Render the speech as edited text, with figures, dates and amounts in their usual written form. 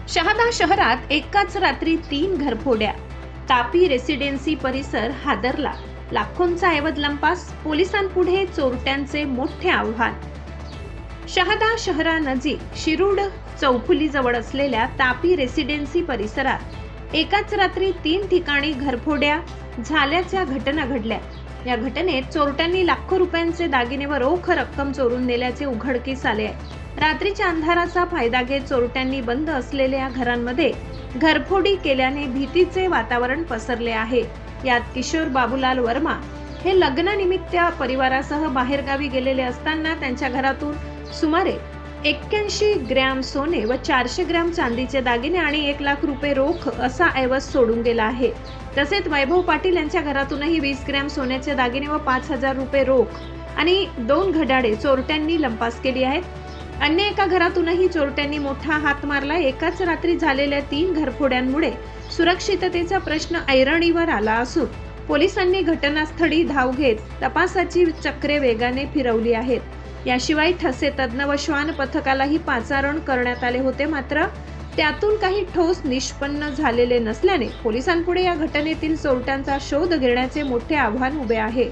शहादा शहरात एकाच रात्री 3 घरफोड्या. तापी रेसिडेन्सी परिसर हादरला. लाखोंचा ऐवज लंपास. पोलिसांपुढे चोरट्यांचे मोठे आव्हान. शहादा शहरानजीक शिरूड चौफुलीजवळ असलेल्या तापी रेसिडेन्सी परिसरात एकाच रात्री 3 ठिकाणी घरफोड्या झाल्याच्या घटना घडल्या. या घटनेत चोरट्यांनी लाखो रुपयांचे दागिने व रोख रक्कम चोरून नेल्याचे उघडकीस आले आहे. रात्रीच्या अंधाराचा फायदा घेत चोरट्यांनी बंद असलेल्या घरांमध्ये घरफोडी केल्याने भीतीचे वातावरण पसरले आहे. यात किशोर बाबूलाल वर्मा हे लग्नानिमित्त परिवारासह बाहेरगावी गेलेले असताना त्यांच्या घरातून सुमारे 81 ग्रॅम सोने व 400 ग्रॅम चांदीचे दागिने आणि 1 लाख रुपये रोख असा ऐवज सोडून गेला आहे. तसेच वैभव पाटील यांच्या घरातूनही 20 ग्रॅम सोन्याचे दागिने व 5,000 रुपये रोख आणि 2 घड्याळे चोरट्यांनी लंपास केली आहेत. अन्य एका घरातूनही चोरट्यांनी मोठा हात मारला. एकाच रात्री झालेल्या 3 घरफोड्यांमुळे सुरक्षिततेचा प्रश्न ऐरणीवर आला असून पोलिसांनी घटनास्थळी धाव घेत तपासाची चक्रे वेगाने फिरवली आहेत. याशिवाय ठसे तज्ञ व श्वान पथकालाही पाचारण करण्यात आले होते, मात्र त्यातून काही ठोस निष्पन्न झालेले नसल्याने पोलिसांपुढे या घटनेतील चोरट्यांचा शोध घेण्याचे मोठे आव्हान उभे आहे.